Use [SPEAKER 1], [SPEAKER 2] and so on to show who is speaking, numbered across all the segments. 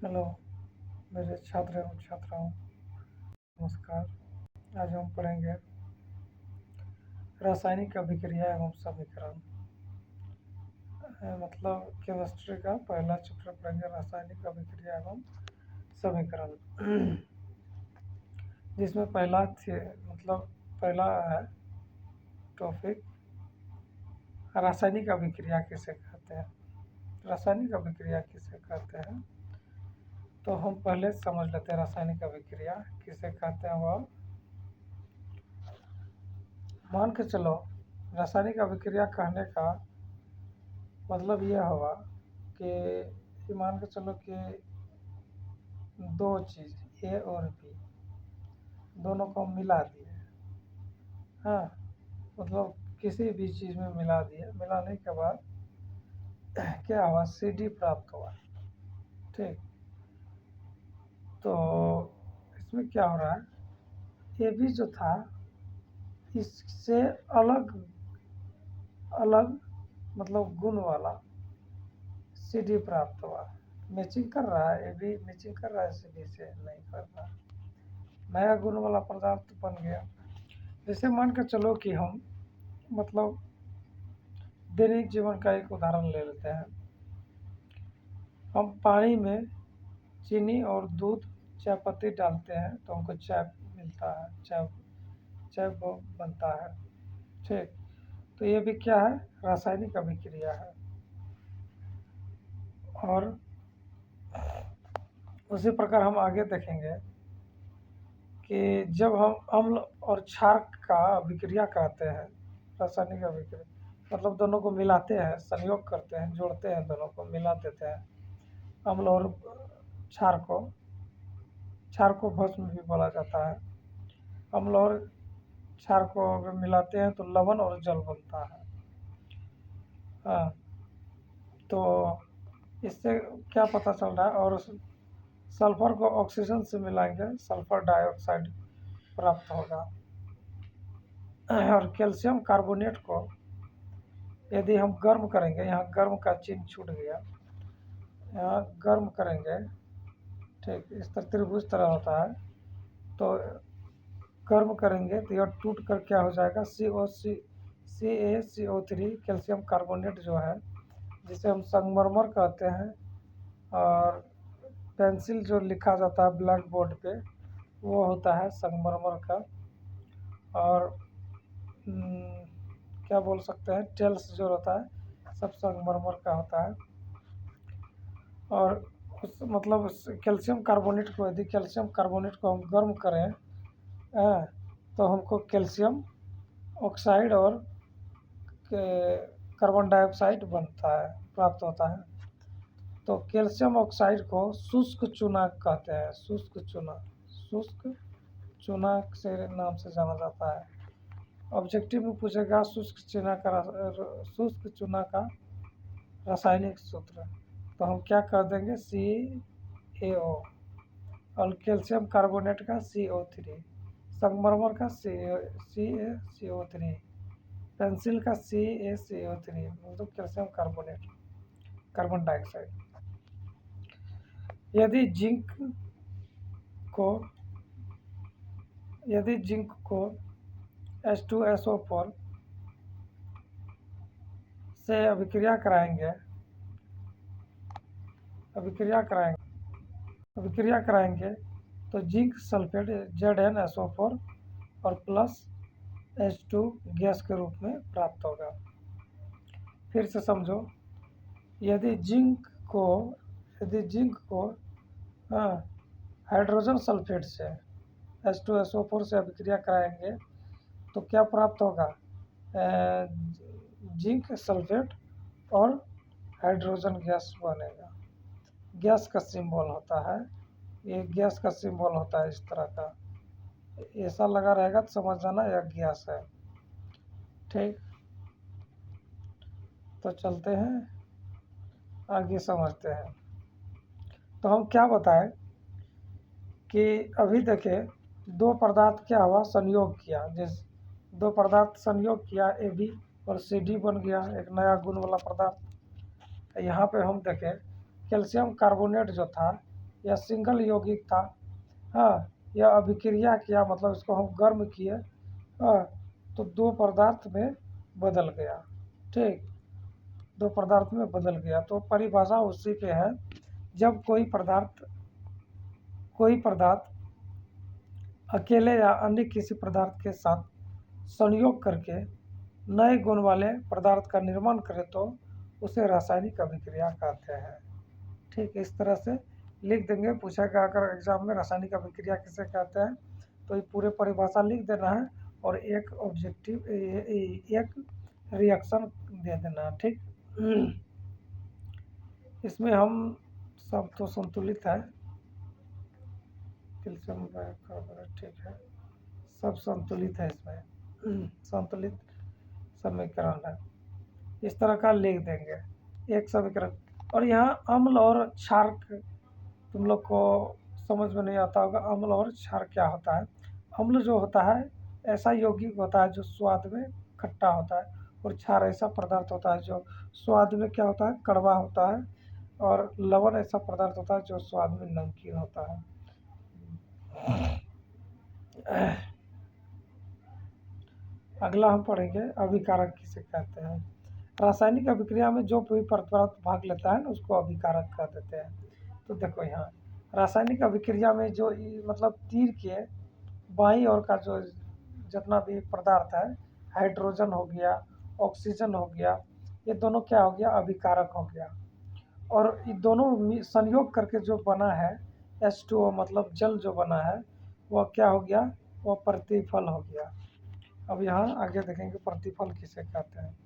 [SPEAKER 1] Hello मेरे छात्र एवं छात्राओं, नमस्कार। आज हम पढ़ेंगे रासायनिक अभिक्रिया एवं समीकरण। मतलब केमिस्ट्री का पहला चैप्टर पढ़ेंगे, रासायनिक अभिक्रिया एवं समीकरण। जिसमें पहला है टॉपिक, रासायनिक अभिक्रिया किसे कहते हैं। रासायनिक अभिक्रिया किसे कहते हैं तो हम पहले समझ लेते हैं रासायनिक अभिक्रिया किसे कहते हैं। वह मान के चलो, रासायनिक अभिक्रिया कहने का मतलब यह होगा कि मान के चलो कि दो चीज़ ए और बी दोनों को मिला दिए। हाँ, मतलब किसी भी चीज़ में मिला दिए, मिलाने के बाद क्या हुआ, CD प्राप्त हुआ। ठीक, तो इसमें क्या हो रहा है, ए बी जो था इससे अलग अलग मतलब गुण वाला CD प्राप्त हुआ। मैचिंग कर रहा है, ए बी मैचिंग कर रहा है CD से, नहीं कर रहा। नया गुण वाला पदार्थ बन गया। जैसे मान के चलो कि हम मतलब दैनिक जीवन का एक उदाहरण ले लेते हैं। हम पानी में चीनी और दूध, चाय पत्ती डालते हैं तो हमको चाय मिलता है, चाय बनता है। ठीक, तो ये भी क्या है, रासायनिक अभिक्रिया है। और उसी प्रकार हम आगे देखेंगे कि जब हम अम्ल और क्षार का अभिक्रिया कहते हैं, रासायनिक अभिक्रिया मतलब दोनों को मिलाते हैं, संयोग करते हैं, जोड़ते हैं, दोनों को मिला देते हैं। अम्ल और क्षार को भस्म भी बोला जाता है। अम्ल और क्षार को अगर मिलाते हैं तो लवण और जल बनता है। हाँ, तो इससे क्या पता चल रहा है। और सल्फर को ऑक्सीजन से मिलाएंगे, सल्फर डाइऑक्साइड प्राप्त होगा। और कैल्शियम कार्बोनेट को यदि हम गर्म करेंगे, यहाँ गर्म का चिन्ह छूट गया, यहाँ गर्म करेंगे, ठीक, इस तरह त्रिभुज तरह होता है, तो गर्म करेंगे तो यह टूट कर क्या हो जाएगा, CaCO3 कैल्शियम कार्बोनेट जो है, जिसे हम संगमरमर कहते हैं। और पेंसिल जो लिखा जाता है ब्लैक बोर्ड पे, वो होता है संगमरमर का। और क्या बोल सकते हैं, टेल्स जो होता है सब संगमरमर का होता है। और उस मतलब कैल्शियम कार्बोनेट को, यदि कैल्शियम कार्बोनेट को हम गर्म करें तो हमको कैल्शियम ऑक्साइड और कार्बन डाइऑक्साइड बनता है, प्राप्त होता है। तो कैल्शियम ऑक्साइड को शुष्क चूना कहते हैं। शुष्क चूना से नाम से जाना जाता है। ऑब्जेक्टिव में पूछेगा शुष्क चूना का रासायनिक सूत्र, तो हम क्या कर देंगे, CaO। और कैल्शियम कार्बोनेट का CO3, संगमरमर का CaCO3, पेंसिल का CaCO3 मतलब कैल्शियम कार्बोनेट, कार्बन डाइऑक्साइड। यदि जिंक को H2SO4 से अभिक्रिया कराएंगे तो जिंक सल्फेट ZnSO4 और प्लस H2 गैस के रूप में प्राप्त होगा। फिर से समझो, यदि जिंक को हाइड्रोजन सल्फेट से H2SO4 से अभिक्रिया कराएंगे तो क्या प्राप्त होगा, जिंक सल्फेट और हाइड्रोजन गैस बनेगा। गैस का सिंबल होता है, ये गैस का सिंबल होता है इस तरह का, ऐसा लगा रहेगा तो समझ जाना यह गैस है। ठीक, तो चलते हैं आगे समझते हैं। तो हम क्या बताएं कि अभी देखें, दो पदार्थ क्या हुआ, संयोग किया। जैसे दो पदार्थ संयोग किया, AB और CD बन गया, एक नया गुण वाला पदार्थ। यहाँ पे हम देखें कैल्शियम कार्बोनेट जो था या सिंगल यौगिक था, हाँ, या अभिक्रिया किया मतलब इसको हम गर्म किए, हाँ, तो दो पदार्थ में बदल गया। ठीक, दो पदार्थ में बदल गया, तो परिभाषा उसी पे है। जब कोई पदार्थ अकेले या अन्य किसी पदार्थ के साथ संयोग करके नए गुण वाले पदार्थ का निर्माण करे तो उसे रासायनिक अभिक्रिया कहते हैं। ठीक, इस तरह से लिख देंगे। पूछा गया अगर एग्जाम में रासायनिक अभिक्रिया किसे कहते हैं, तो ये पूरे परिभाषा लिख देना है और एक ऑब्जेक्टिव एक रिएक्शन दे देना है। ठीक, इसमें हम सब तो संतुलित है, कैल्शियम बाइकार्बोनेट, ठीक है, सब संतुलित है इसमें, संतुलित समीकरण है। इस तरह का लिख देंगे एक समीकरण। और यहाँ अम्ल और क्षार तुम लोग को समझ में नहीं आता होगा, अम्ल और क्षार क्या होता है। अम्ल जो होता है ऐसा यौगिक होता है जो स्वाद में खट्टा होता है, और क्षार ऐसा पदार्थ होता है जो स्वाद में क्या होता है, कड़वा होता है, और लवण ऐसा पदार्थ होता है जो स्वाद में नमकीन होता है। अगला हम पढ़ेंगे अभिकारक किसे कहते हैं। रासायनिक अभिक्रिया में जो भी पदार्थ भाग लेता है ना उसको अभिकारक कह देते हैं। तो देखो यहाँ रासायनिक अभिक्रिया में जो मतलब तीर के बाईं ओर का जो जितना भी पदार्थ है, हाइड्रोजन हो गया, ऑक्सीजन हो गया, ये दोनों क्या हो गया, अभिकारक हो गया। और ये दोनों संयोग करके जो बना है H2O मतलब जल जो बना है वह क्या हो गया, वह प्रतिफल हो गया। अब यहाँ आगे देखेंगे प्रतिफल किसे कहते हैं।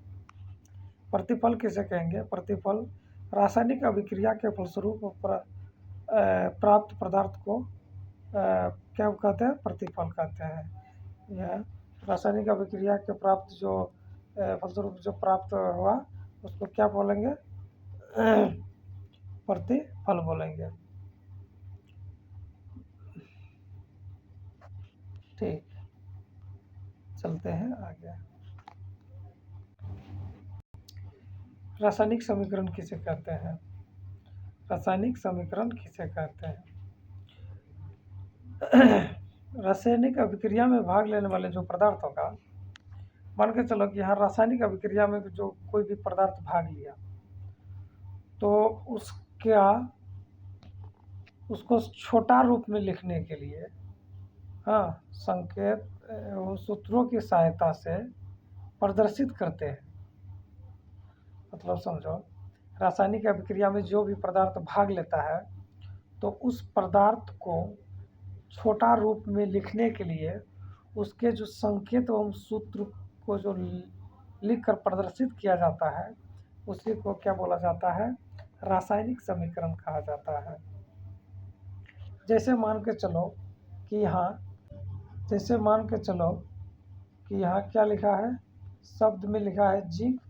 [SPEAKER 1] प्रतिफल किसे कहेंगे, प्रतिफल रासायनिक अभिक्रिया के फलस्वरूप प्राप्त पदार्थ को क्या कहते हैं, प्रतिफल कहते हैं। यह रासायनिक अभिक्रिया के प्राप्त जो फलस्वरूप जो प्राप्त हुआ उसको क्या बोलेंगे, प्रतिफल बोलेंगे। ठीक, चलते हैं आगे। रासायनिक समीकरण किसे कहते हैं, रासायनिक समीकरण किसे कहते हैं। रासायनिक अभिक्रिया में भाग लेने वाले जो पदार्थों का, मान के चलो कि यहाँ रासायनिक अभिक्रिया में जो कोई भी पदार्थ भाग लिया तो उसको छोटा रूप में लिखने के लिए, हाँ, संकेत सूत्रों की सहायता से प्रदर्शित करते हैं। मतलब समझो, रासायनिक अभिक्रिया में जो भी पदार्थ भाग लेता है तो उस पदार्थ को छोटा रूप में लिखने के लिए उसके जो संकेत एवं सूत्र को जो लिख कर प्रदर्शित किया जाता है उसी को क्या बोला जाता है, रासायनिक समीकरण कहा जाता है। जैसे मान के चलो कि यहाँ क्या लिखा है, शब्द में लिखा है जिंक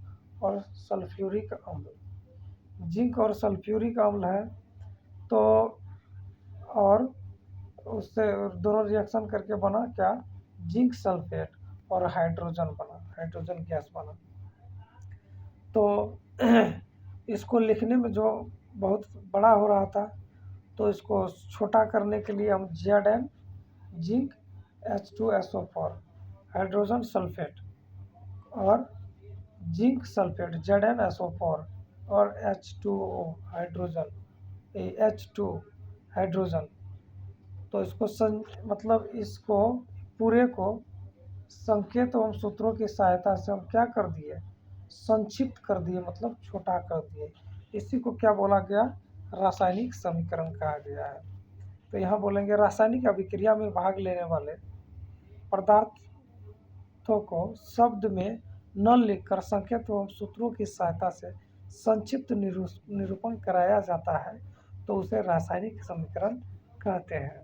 [SPEAKER 1] और सल्फ्यूरिक अम्ल। जिंक और सल्फ्यूरिक अम्ल है, तो और उससे दोनों रिएक्शन करके बना क्या, जिंक सल्फेट और हाइड्रोजन बना, हाइड्रोजन गैस बना। तो इसको लिखने में जो बहुत बड़ा हो रहा था तो इसको छोटा करने के लिए हम Zn zinc H2SO4 hydrogen sulphate और जिंक सल्फेट ZnSO4 और H2O हाइड्रोजन H2 हाइड्रोजन, तो इसको मतलब इसको पूरे को संकेत एवं सूत्रों की सहायता से हम क्या कर दिए, संक्षिप्त कर दिए, मतलब छोटा कर दिए। इसी को क्या बोला गया, रासायनिक समीकरण कहा गया है। तो यहाँ बोलेंगे रासायनिक अभिक्रिया में भाग लेने वाले पदार्थों को शब्द में न लिखकर संकेत एवं सूत्रों की सहायता से संक्षिप्त निरूपण कराया जाता है तो उसे रासायनिक समीकरण कहते हैं।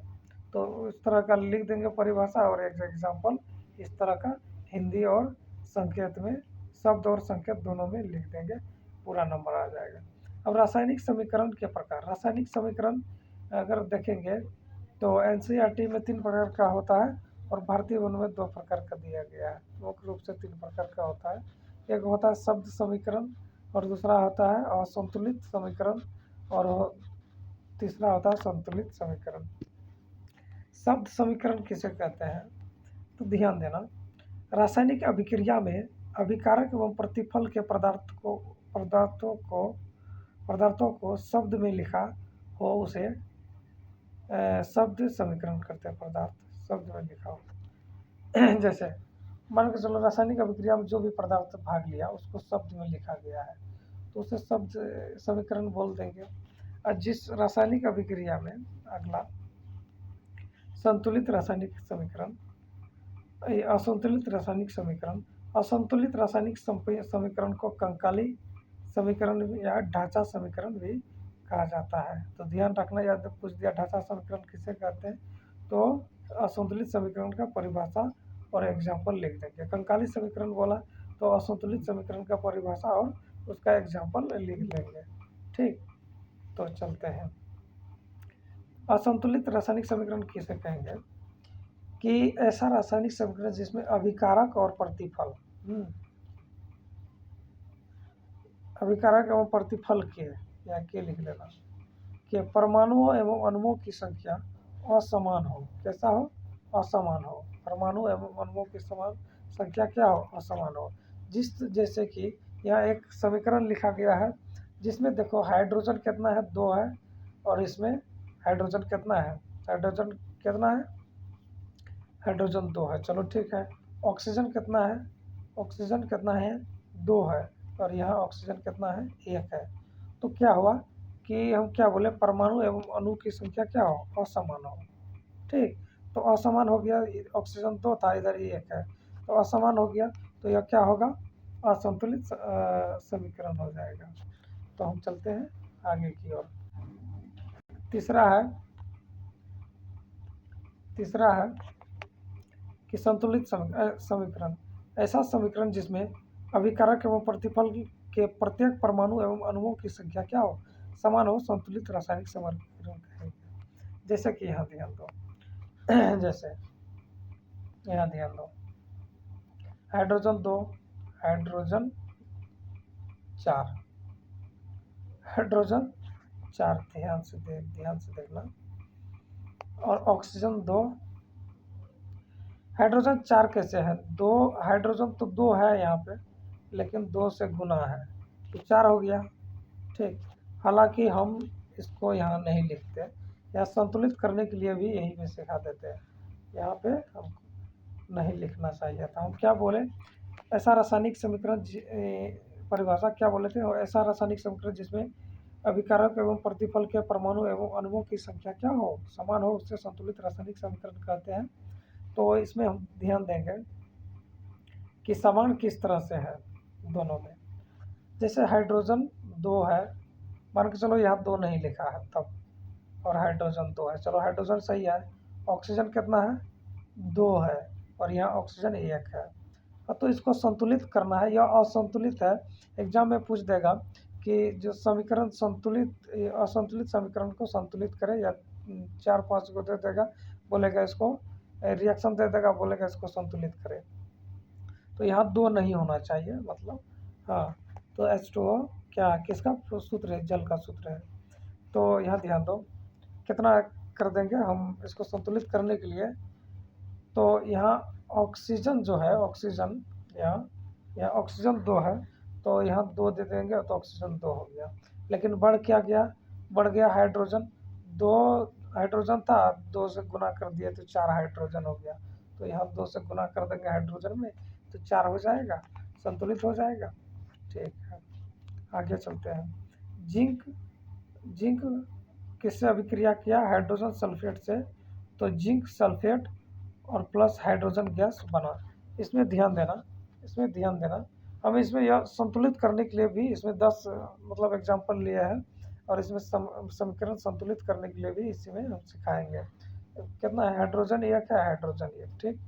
[SPEAKER 1] तो इस तरह का लिख देंगे परिभाषा और एक एग्जाम्पल इस तरह का हिंदी और संकेत में, शब्द और संकेत दोनों में लिख देंगे, पूरा नंबर आ जाएगा। अब रासायनिक समीकरण के प्रकार, रासायनिक समीकरण अगर देखेंगे तो NCERT में 3 प्रकार का होता है और भारतीय वन में 2 प्रकार का दिया गया है। मुख्य रूप से 3 प्रकार का होता है, एक होता है शब्द समीकरण और दूसरा होता है असंतुलित समीकरण और तीसरा होता है संतुलित समीकरण। शब्द समीकरण किसे कहते हैं? तो ध्यान देना, रासायनिक अभिक्रिया में अभिकारक एवं प्रतिफल के पदार्थों को शब्द में लिखा हो उसे शब्द समीकरण करते हैं। पदार्थ शब्द में लिखा हो जैसे मान के चलो रासायनिक अभिक्रिया में जो भी पदार्थ भाग लिया उसको शब्द में लिखा गया है तो उसे शब्द समीकरण बोल देंगे। और जिस रासायनिक अभिक्रिया में अगला संतुलित रासायनिक समीकरण, असंतुलित रासायनिक समीकरण, असंतुलित रासायनिक समीकरण को कंकाली समीकरण या ढांचा समीकरण भी कहा जाता है। तो ध्यान रखना, याद पूछ दिया ढांचा समीकरण किसे कहते हैं तो असंतुलित समीकरण का परिभाषा और एग्जाम्पल लिख देंगे। कंकाली समीकरण बोला तो असंतुलित समीकरण का परिभाषा और उसका एग्जाम्पल लिख लेंगे। ठीक, तो चलते हैं। असंतुलित रासायनिक समीकरण किसे कहेंगे कि ऐसा रासायनिक समीकरण जिसमें अभिकारक और प्रतिफल अभिकारक एवं प्रतिफल के या के लिख लेना कि परमाणुओं एवं अणुओं की संख्या असमान हो। कैसा हो? असमान हो। परमाणु एवं अणुओं की समान संख्या क्या हो? असमान हो। जैसे कि यहाँ एक समीकरण लिखा गया है जिसमें देखो हाइड्रोजन कितना है? 2 है और इसमें हाइड्रोजन कितना है? हाइड्रोजन कितना है? हाइड्रोजन 2 है। चलो ठीक है। ऑक्सीजन कितना है? ऑक्सीजन कितना है? 2 है और यहाँ ऑक्सीजन कितना है? 1 है। तो क्या हुआ कि हम क्या बोले, परमाणु एवं अणु की संख्या क्या हो? असमान हो। ठीक, तो असमान हो गया। ऑक्सीजन 2 था, इधर 1 है तो असमान हो गया। तो यह क्या होगा? असंतुलित समीकरण हो जाएगा। तो हम चलते हैं आगे की ओर। तीसरा है कि संतुलित समीकरण ऐसा समीकरण जिसमें अभिकारक एवं प्रतिफल के प्रत्येक परमाणु एवं अणुओं की संख्या क्या हो? समान हो। संतुलित रासायनिक समीकरण कहेंगे। जैसे कि यहाँ ध्यान दो हाइड्रोजन 2, हाइड्रोजन 4, हाइड्रोजन 4 ध्यान से देखना। और ऑक्सीजन 2, हाइड्रोजन 4 कैसे है? 2 हाइड्रोजन तो 2 है यहाँ पे लेकिन 2 से गुना है तो 4 हो गया। ठीक, हालांकि हम इसको यहाँ नहीं लिखते, यहाँ संतुलित करने के लिए भी यही में सिखा देते हैं। यहाँ पे हमको नहीं लिखना चाहिए था। हम क्या बोले? ऐसा रासायनिक समीकरण परिभाषा क्या बोले थे? ऐसा रासायनिक समीकरण जिसमें अभिकारक एवं प्रतिफल के परमाणु एवं अणुओं की संख्या क्या हो? समान हो, उससे संतुलित रासायनिक समीकरण कहते हैं। तो इसमें हम ध्यान देंगे कि समान किस तरह से है दोनों में। जैसे हाइड्रोजन 2 है, मान के चलो यहाँ 2 नहीं लिखा है तब, और हाइड्रोजन 2 है। चलो हाइड्रोजन सही है। ऑक्सीजन कितना है? 2 है और यहाँ ऑक्सीजन 1 है। तो इसको संतुलित करना है। यह असंतुलित है। एग्जाम में पूछ देगा कि जो समीकरण असंतुलित समीकरण को संतुलित करे, या 4-5 को दे देगा, बोलेगा इसको रिएक्शन दे देगा, बोलेगा इसको संतुलित करे। तो यहाँ 2 नहीं होना चाहिए, मतलब हाँ। तो H2O क्या किसका सूत्र है? जल का सूत्र है। तो यहाँ ध्यान दो कितना कर देंगे हम इसको संतुलित करने के लिए। तो यहाँ ऑक्सीजन जो है, ऑक्सीजन यहाँ ऑक्सीजन 2 है तो यहाँ 2 दे देंगे तो ऑक्सीजन 2 हो गया। लेकिन बढ़ क्या गया? बढ़ गया हाइड्रोजन। 2 हाइड्रोजन था, 2 से गुना कर दिए तो 4 हाइड्रोजन हो गया। तो यहाँ 2 से गुना कर देंगे हाइड्रोजन में तो 4 हो जाएगा, संतुलित हो जाएगा। ठीक है, आगे चलते हैं। जिंक किससे अभिक्रिया किया? हाइड्रोजन सल्फेट से। तो जिंक सल्फेट और प्लस हाइड्रोजन गैस बना। इसमें ध्यान देना हम इसमें यह संतुलित करने के लिए भी इसमें 10 मतलब एग्जाम्पल लिया है और इसमें समीकरण संतुलित करने के लिए भी इसी में हम सिखाएंगे। कितना है? हाइड्रोजन 1 है, हाइड्रोजन 1। ठीक,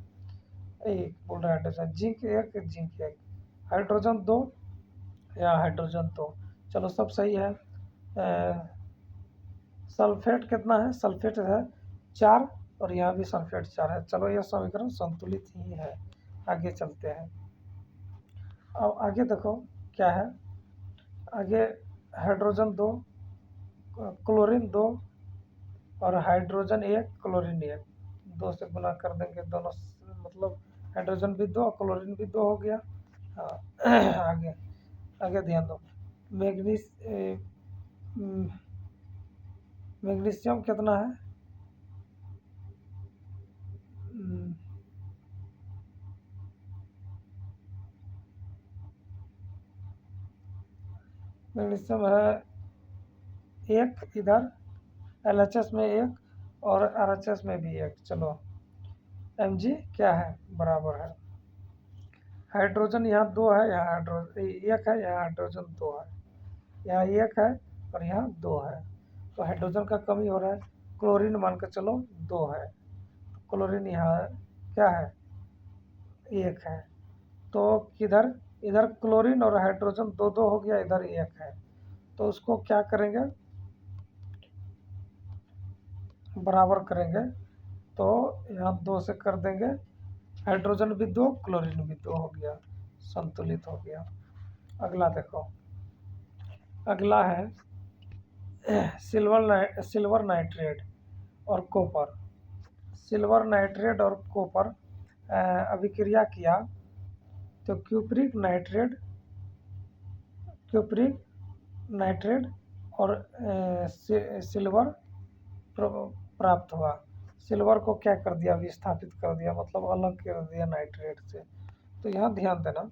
[SPEAKER 1] एक बोल रहा है हाइड्रोजन, जिंक 1, हाइड्रोजन 2 या हाइड्रोजन 2। चलो सब सही है। सल्फेट कितना है? सल्फेट है 4 और यहाँ भी सल्फेट 4 है। चलो यह समीकरण संतुलित ही है। आगे चलते हैं। अब आगे देखो क्या है। आगे हाइड्रोजन 2, क्लोरीन 2, और हाइड्रोजन एक क्लोरीन एक, 2 से गुना कर देंगे दोनों मतलब हाइड्रोजन भी 2 क्लोरीन भी 2 हो गया। हाँ आगे आगे ध्यान दो। मैग्नीस मैग्नीशियम कितना है? मैग्नीशियम है एक, इधर LHS में एक और RHS में भी एक। चलो Mg क्या है? बराबर है। हाइड्रोजन यहाँ 2 है, यहाँ हाइड्रोजन एक है, यहाँ हाइड्रोजन 2 है, यहाँ एक है और यहाँ 2 है, तो हाइड्रोजन का कमी हो रहा है। क्लोरीन मान के चलो 2 है, क्लोरीन यहाँ क्या है? एक है, तो किधर इधर क्लोरीन और हाइड्रोजन 2 2 हो गया, इधर एक है, तो उसको क्या करेंगे? बराबर करेंगे, तो यहाँ 2 से कर देंगे, हाइड्रोजन भी 2 क्लोरीन भी 2 हो गया, संतुलित हो गया। अगला देखो, अगला है सिल्वर नाइट्रेट और कॉपर। सिल्वर नाइट्रेट और कॉपर अभिक्रिया किया तो क्यूप्रिक नाइट्रेट और सिल्वर प्राप्त हुआ। सिल्वर को क्या कर दिया? विस्थापित कर दिया, मतलब अलग कर दिया नाइट्रेट से। तो यहाँ ध्यान देना,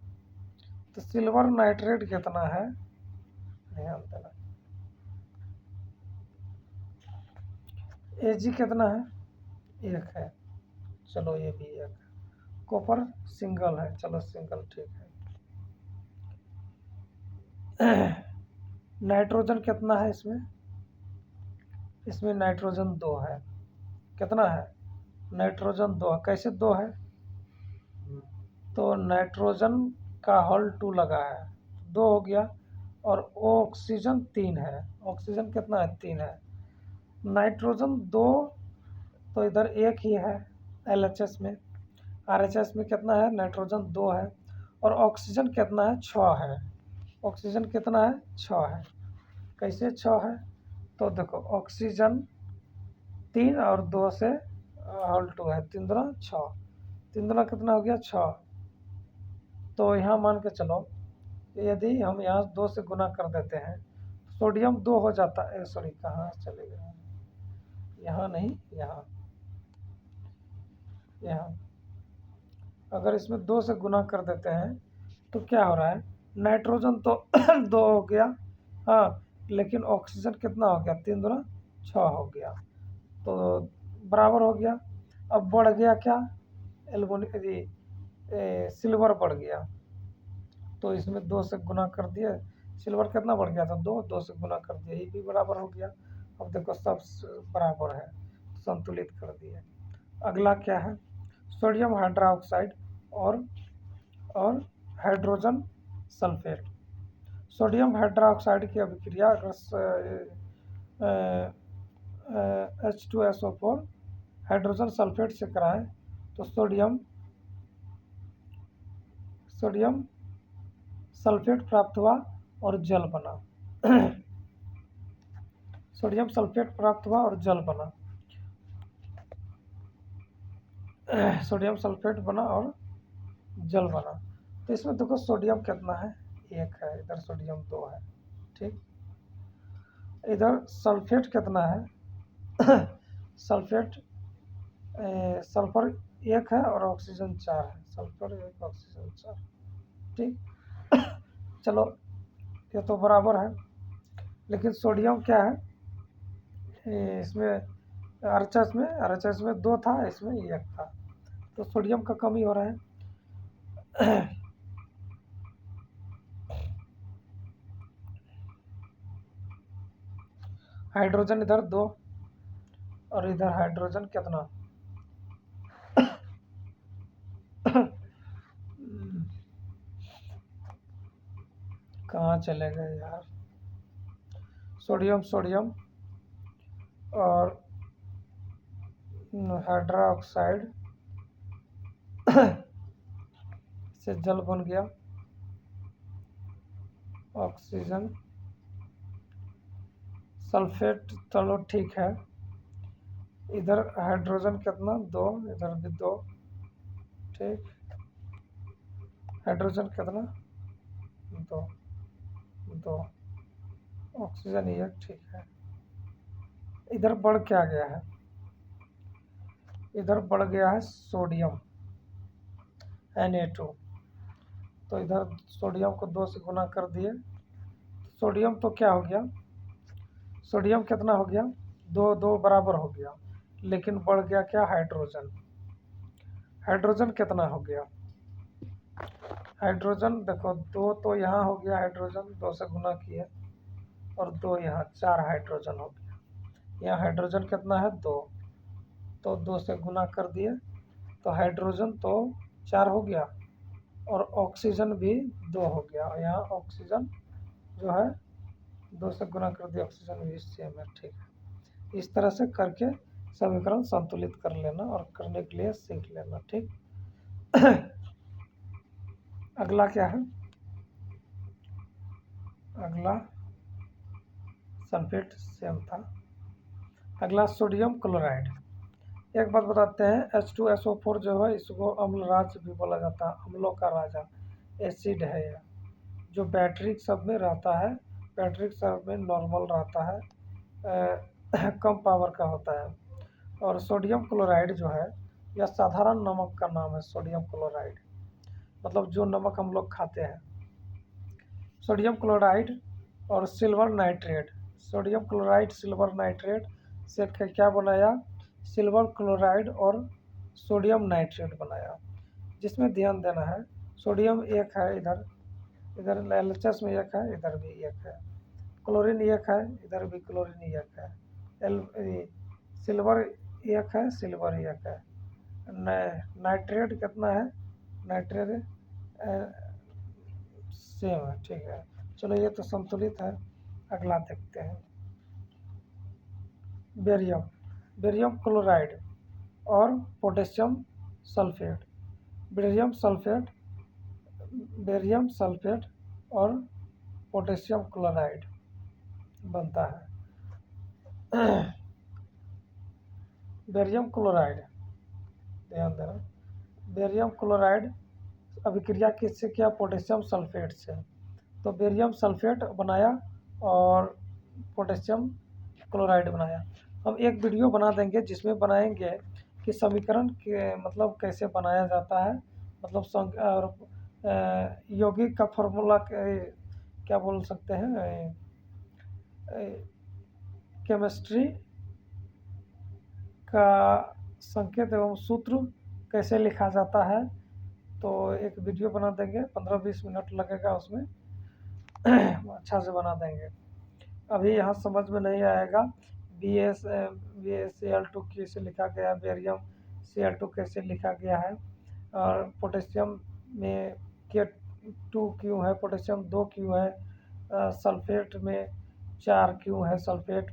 [SPEAKER 1] तो सिल्वर नाइट्रेट कितना है? ध्यान देना, Ag कितना है? एक है, चलो ये भी एक है। कॉपर सिंगल है, चलो सिंगल ठीक है। नाइट्रोजन कितना है इसमें? इसमें नाइट्रोजन 2 है। कितना है? नाइट्रोजन 2 है। कैसे 2 है? तो नाइट्रोजन का होल 2 लगा है, 2 हो गया, और ऑक्सीजन 3 है। ऑक्सीजन कितना है? 3 है। नाइट्रोजन 2 तो इधर एक ही है LHS में। RHS में कितना है? नाइट्रोजन 2 है, और ऑक्सीजन कितना है? 6 है। ऑक्सीजन कितना है? 6 है। कैसे 6 है? तो देखो, ऑक्सीजन 3 और 2 से होल 2 है, 3 दूना 6, 3 दूना कितना हो गया? 6। तो यहाँ मान के चलो, यदि हम यहाँ 2 से गुना कर देते हैं, सोडियम 2 हो जाता है। सॉरी, कहाँ चले गए? यहाँ नहीं, यहाँ यहाँ अगर इसमें 2 से गुना कर देते हैं तो क्या हो रहा है? नाइट्रोजन तो 2 हो गया, हाँ, लेकिन ऑक्सीजन कितना हो गया? 3 दूना 6 हो गया, तो बराबर हो गया। अब बढ़ गया क्या? सिल्वर बढ़ गया, तो इसमें 2 से गुना कर दिए। सिल्वर कितना बढ़ गया था? 2, 2 से गुना कर दिया, ये भी बराबर हो गया। अब देखो सब बराबर है, संतुलित कर दिए। अगला क्या है? सोडियम हाइड्रोक्साइड और हाइड्रोजन सल्फेट। सोडियम हाइड्रोक्साइड की अभिक्रिया अगर H2SO4 हाइड्रोजन सल्फेट से कराएं तो सोडियम सल्फेट प्राप्त हुआ और जल बना। सोडियम सल्फेट प्राप्त हुआ और जल बना। सोडियम सल्फेट बना और जल बना। तो इसमें देखो सोडियम कितना है? 1 है, इधर सोडियम 2 है, ठीक। इधर सल्फेट कितना है? सल्फेट सल्फर 1 है और ऑक्सीजन 4 है। सल्फर 1 ऑक्सीजन 4, ठीक। चलो ये तो बराबर है, लेकिन सोडियम क्या है? इसमें RHS में 2 था, इसमें 1 था, तो सोडियम का कमी हो रहा है। हाइड्रोजन इधर 2 और इधर हाइड्रोजन कितना? कहाँ चले गए यार? सोडियम और हाइड्रोक्साइड से जल बन गया, ऑक्सीजन सल्फेट, चलो ठीक है, इधर हाइड्रोजन कितना 2, इधर भी 2, ठीक। हाइड्रोजन कितना 2, 2, ऑक्सीजन 1, ठीक है। इधर बढ़ क्या गया है, इधर बढ़ गया है सोडियम Na2। तो इधर सोडियम को 2 से गुना कर दिए, सोडियम तो क्या हो गया, सोडियम कितना हो गया 2, 2 बराबर हो गया, लेकिन बढ़ गया क्या हाइड्रोजन। हाइड्रोजन कितना हो गया, हाइड्रोजन देखो 2 तो यहाँ हो गया, हाइड्रोजन 2 से गुना किए और 2 यहाँ, 4 हाइड्रोजन हो गया। यहाँ हाइड्रोजन कितना है 2, तो 2 से गुना कर दिए, तो हाइड्रोजन तो 4 हो गया और ऑक्सीजन भी 2 हो गया। और यहाँ ऑक्सीजन जो है 2 से गुना कर दिया, ऑक्सीजन भी सेम है, ठीक है। इस तरह से करके समीकरण संतुलित कर लेना और करने के लिए सीख लेना, ठीक। अगला क्या है, अगला सल्फेट सेम था। अगला सोडियम क्लोराइड। एक बात बताते हैं, H2SO4 जो है इसको अम्लराज भी बोला जाता है, अम्लों का राजा, एसिड है यह, जो बैटरी सब में रहता है, बैटरी सब में नॉर्मल रहता है, कम पावर का होता है। और सोडियम क्लोराइड जो है यह साधारण नमक का नाम है, सोडियम क्लोराइड मतलब जो नमक हम लोग खाते हैं। सोडियम क्लोराइड और silver nitrate, sodium chloride silver nitrate से क्या बनाया, सिल्वर क्लोराइड और सोडियम नाइट्रेट बनाया, जिसमें ध्यान देना है सोडियम एक है, इधर इधर LHS में एक है, इधर भी एक है, क्लोरीन एक है, इधर भी क्लोरीन एक है, सिल्वर एक है, सिल्वर एक है, नाइट्रेट कितना है, नाइट्रेट सेम है, ठीक है। चलो ये तो संतुलित है। अगला देखते हैं, बेरियम, बेरियम क्लोराइड और potassium sulphate, barium sulphate, barium sulphate और पोटेशियम क्लोराइड बनता है। बेरियम क्लोराइड, ध्यान देना, बेरियम क्लोराइड अभिक्रिया किससे किया, पोटेशियम सल्फेट से, तो बेरियम सल्फेट बनाया और पोटेशियम क्लोराइड बनाया। हम एक वीडियो बना देंगे जिसमें बनाएंगे कि समीकरण के मतलब कैसे बनाया जाता है, मतलब और यौगिक का फॉर्मूला क्या बोल सकते हैं, केमिस्ट्री का संकेत एवं सूत्र कैसे लिखा जाता है। तो एक वीडियो बना देंगे, 15-20 मिनट लगेगा उसमें, अच्छा से बना देंगे। अभी यहाँ समझ में नहीं आएगा BaCl2 कैसे लिखा गया, बेरियम Cl2 कैसे लिखा गया है, और पोटेशियम में K2 क्यों है, पोटेशियम 2 क्यों है, सल्फेट में 4 क्यों है सल्फेट,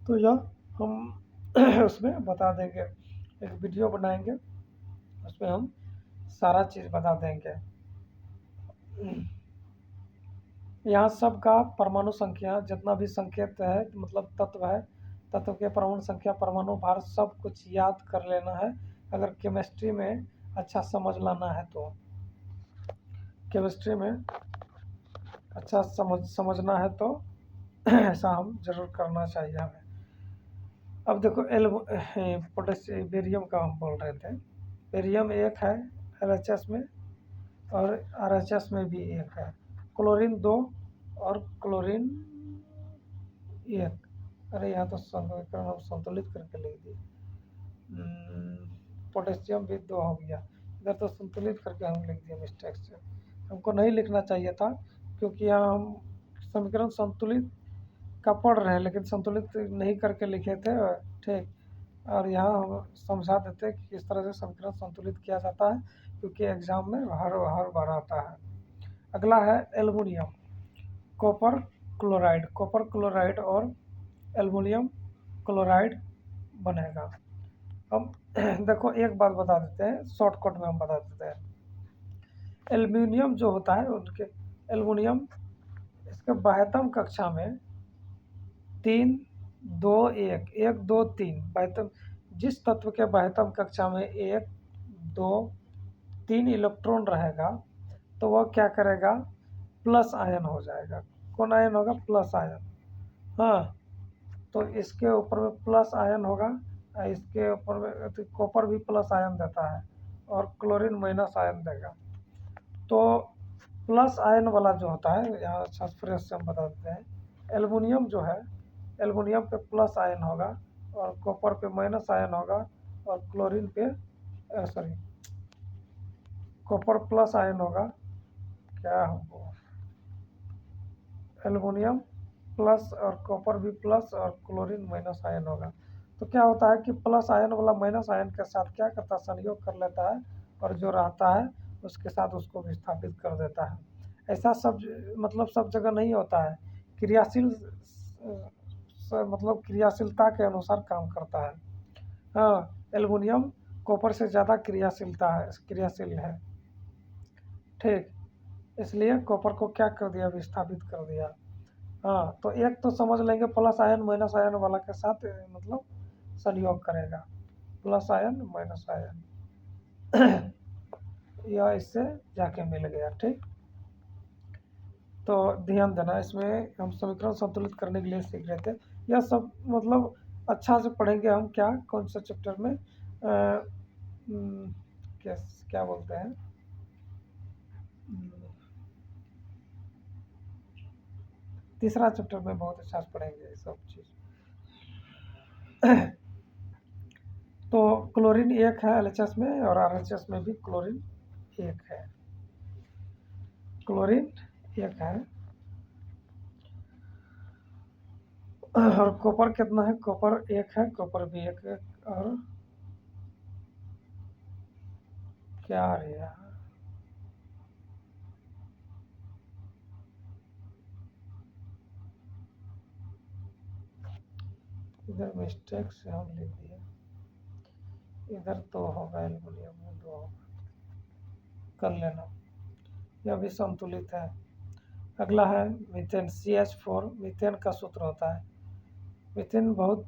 [SPEAKER 1] तो यह हम उसमें बता देंगे, एक वीडियो बनाएंगे उसमें हम सारा चीज़ बता देंगे। यहाँ सब का परमाणु संख्या जितना भी संकेत है मतलब तत्व है, तत्व के परमाणु संख्या, परमाणु भार सब कुछ याद कर लेना है, अगर केमिस्ट्री में अच्छा समझ लाना है तो, केमिस्ट्री में अच्छा समझना है तो ऐसा हम जरूर करना चाहिए हमें। अब देखो पोटेशियम बेरियम का हम बोल रहे थे, बेरियम एक है LHS में और RHS में भी एक है, क्लोरीन 2 और क्लोरीन 1, अरे यहाँ तो समीकरण हम संतुलित करके लिख दिए, पोटेशियम भी 2 हो गया, इधर तो संतुलित करके हम लिख दिए मिस्टेक से, हमको नहीं लिखना चाहिए था, क्योंकि यहाँ हम समीकरण संतुलित का पढ़ रहे हैं लेकिन संतुलित नहीं करके लिखे थे, ठीक। और यहाँ हम समझा देते कि किस तरह से समीकरण संतुलित किया जाता है, क्योंकि एग्जाम में हर बार आता है। अगला है aluminium, copper chloride, copper chloride और एल्युमिनियम क्लोराइड बनेगा। हम देखो एक बात बता देते हैं, शॉर्टकट में हम बता देते हैं। एल्युमिनियम जो होता है उनके, एल्युमिनियम इसके बाह्यतम कक्षा में 3 2 1 1 2 3 बाह्यतम, जिस तत्व के बाह्यतम कक्षा में 1, 2, 3 इलेक्ट्रॉन रहेगा तो वह क्या करेगा, प्लस आयन हो जाएगा। कौन आयन होगा, प्लस आयन। हाँ, तो इसके ऊपर में प्लस आयन होगा, इसके ऊपर में तो कॉपर भी प्लस आयन देता है और क्लोरीन माइनस आयन देगा। तो प्लस आयन वाला जो होता है, यहाँ फॉस्फोरस से हम बता देते हैं, एल्युमिनियम जो है, एल्युमिनियम पे प्लस आयन होगा और कॉपर पे माइनस आयन होगा और क्लोरीन पे सॉरी कॉपर प्लस आयन होगा, क्या हमको एल्युमिनियम प्लस और कॉपर भी प्लस और क्लोरीन माइनस आयन होगा। तो क्या होता है कि प्लस आयन वाला माइनस आयन के साथ क्या करता है, संयोग कर लेता है और जो रहता है उसके साथ उसको विस्थापित कर देता है। ऐसा सब मतलब सब जगह नहीं होता है, क्रियाशील मतलब क्रियाशीलता के अनुसार काम करता है। हाँ, एल्युमिनियम कॉपर से ज़्यादा क्रियाशील है, ठीक, इसलिए कॉपर को क्या कर दिया, विस्थापित कर दिया। हाँ, तो एक तो समझ लेंगे प्लस आयन माइनस आयन वाला के साथ मतलब संयोग करेगा, प्लस आयन माइनस आयन यह इससे जाके मिल गया, ठीक। तो ध्यान देना, इसमें हम समीकरण संतुलित करने के लिए सीख रहे थे। यह सब मतलब अच्छा से पढ़ेंगे हम, क्या कौन सा चैप्टर में क्या क्या बोलते हैं, तीसरा चैप्टर में बहुत अच्छा से पढ़ेंगे ये सब चीज़। तो क्लोरीन एक है एलएचएस में और आरएचएस में भी क्लोरीन एक है, क्लोरीन एक है। और कॉपर कितना है, कॉपर एक है, कॉपर भी एक है। और क्या है यार, इधर मिस्टेक से हम लिख दिए, इधर तो होगा एल्युमिनियम में दो होगा, कर लेना, यह भी संतुलित है। अगला है मीथेन CH4। मीथेन का सूत्र होता है, मीथेन बहुत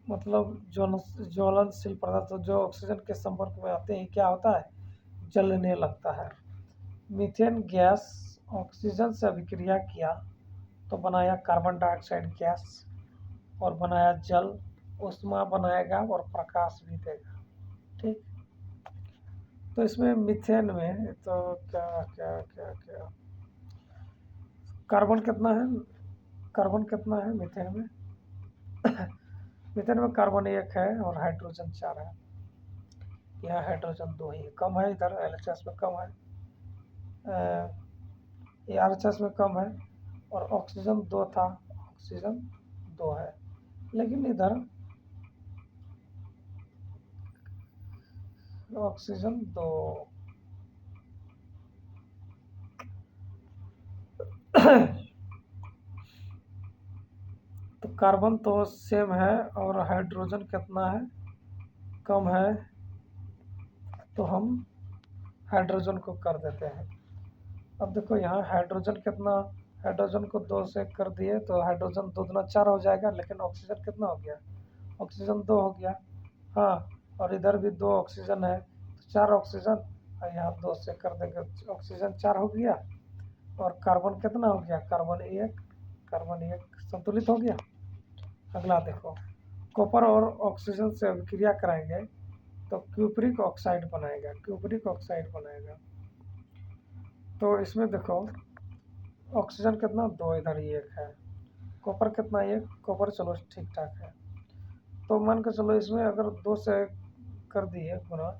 [SPEAKER 1] मतलब ज्वलनशील पदार्थ जो ऑक्सीजन के संपर्क में आते ही क्या होता है, जलने लगता है। मीथेन गैस ऑक्सीजन से अभिक्रिया किया तो बनाया कार्बन डाइऑक्साइड गैस और बनाया जल, ऊष्मा बनाएगा और प्रकाश भी देगा, ठीक। तो इसमें मीथेन में तो क्या क्या क्या क्या कार्बन कितना है, कार्बन कितना है मीथेन में मीथेन में कार्बन एक है और हाइड्रोजन 4 है, यहाँ हाइड्रोजन 2 ही कम है, इधर एलएचएस में कम है, ये आरएचएस में कम है और ऑक्सीजन 2 था, ऑक्सीजन 2 है, लेकिन इधर ऑक्सीजन 2 तो कार्बन तो सेम है और हाइड्रोजन कितना है, कम है, तो हम हाइड्रोजन को कर देते हैं। अब देखो यहाँ हाइड्रोजन कितना, हाइड्रोजन को 2 से कर दिए तो हाइड्रोजन 2 दूना 4 हो जाएगा, लेकिन ऑक्सीजन कितना हो गया, ऑक्सीजन 2 हो गया। हाँ, और इधर भी 2 ऑक्सीजन है तो 4 ऑक्सीजन, और यहाँ 2 से कर देंगे, ऑक्सीजन 4 हो गया और कार्बन कितना हो गया, कार्बन 1, कार्बन 1 संतुलित हो गया। अगला देखो, कॉपर और ऑक्सीजन से अभिक्रिया कराएंगे तो क्यूप्रिक ऑक्साइड बनाएगा, क्यूप्रिक ऑक्साइड बनाएगा। तो इसमें देखो ऑक्सीजन कितना 2, इधर ही 1 है, कॉपर कितना 1, कॉपर चलो ठीक ठाक है। तो मान के चलो इसमें अगर 2 से कर दिए गुना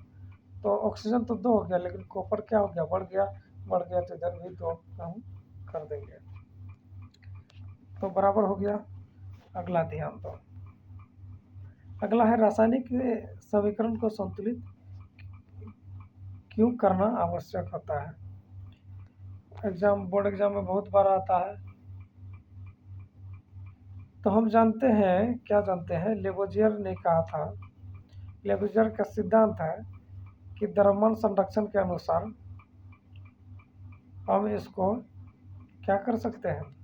[SPEAKER 1] तो ऑक्सीजन तो 2 हो गया, लेकिन कॉपर क्या हो गया, बढ़ गया, बढ़ गया तो इधर भी 2 हम कर देंगे तो बराबर हो गया। अगला ध्यान दो, अगला है रासायनिक समीकरण को संतुलित क्यों करना आवश्यक होता है। बोर्ड एग्जाम में बहुत बार आता है। तो हम जानते हैं, क्या जानते हैं, लेबोजियर ने कहा था, लेबोजियर का सिद्धांत है कि द्रव्यमान संरक्षण के अनुसार हम इसको क्या कर सकते हैं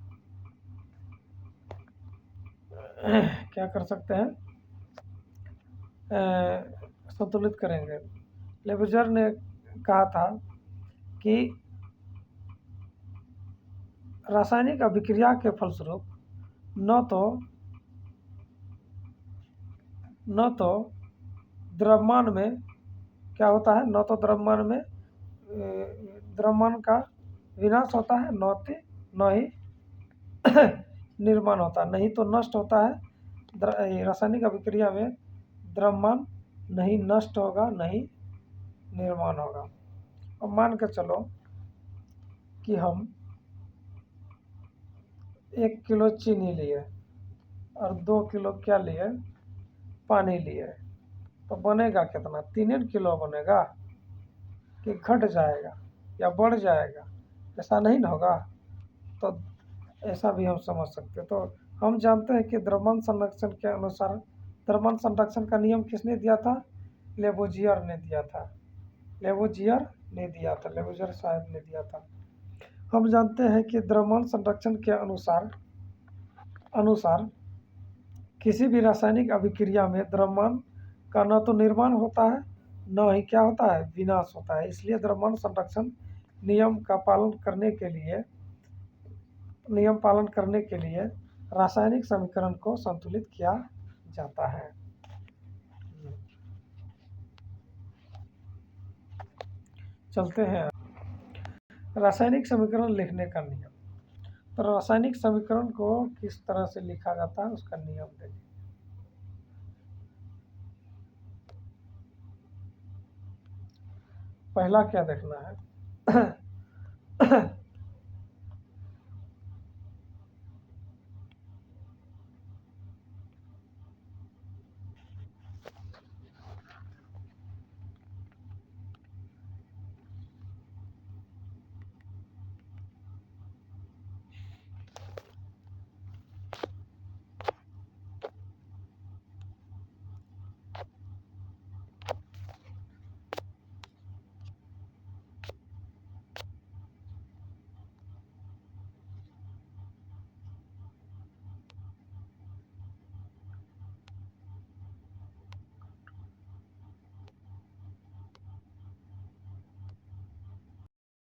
[SPEAKER 1] क्या कर सकते हैं, संतुलित करेंगे। लेबुजर ने कहा था कि रासायनिक अभिक्रिया के फलस्वरूप न तो द्रव्यमान में क्या होता है, न तो द्रव्यमान का विनाश होता है, न ही निर्माण होता है, नहीं तो नष्ट होता है। रासायनिक अभिक्रिया में द्रव्यमान नहीं नष्ट होगा, नहीं निर्माण होगा। अब मान के चलो कि हम 1 किलो चीनी लिए और 2 किलो क्या लिए, पानी लिए, तो बनेगा कितना? 3 किलो बनेगा कि घट जाएगा या बढ़ जाएगा? ऐसा नहीं ना होगा। तो ऐसा भी हम समझ सकते हैं। तो हम जानते हैं कि द्रव्यमान संरक्षण के अनुसार, द्रव्यमान संरक्षण का नियम किसने दिया था? लेबुजियर ने दिया था। लेबुजियर साहब ने दिया था। हम जानते हैं कि द्रव्यमान संरक्षण के अनुसार किसी भी रासायनिक अभिक्रिया में द्रव्यमान का न तो निर्माण होता है, न ही क्या होता है, विनाश होता है। इसलिए द्रव्यमान संरक्षण नियम पालन करने के लिए रासायनिक समीकरण को संतुलित किया जाता है। चलते हैं रासायनिक समीकरण लिखने का नियम। तो रासायनिक समीकरण को किस तरह से लिखा जाता है उसका नियम देखिए। पहला क्या देखना है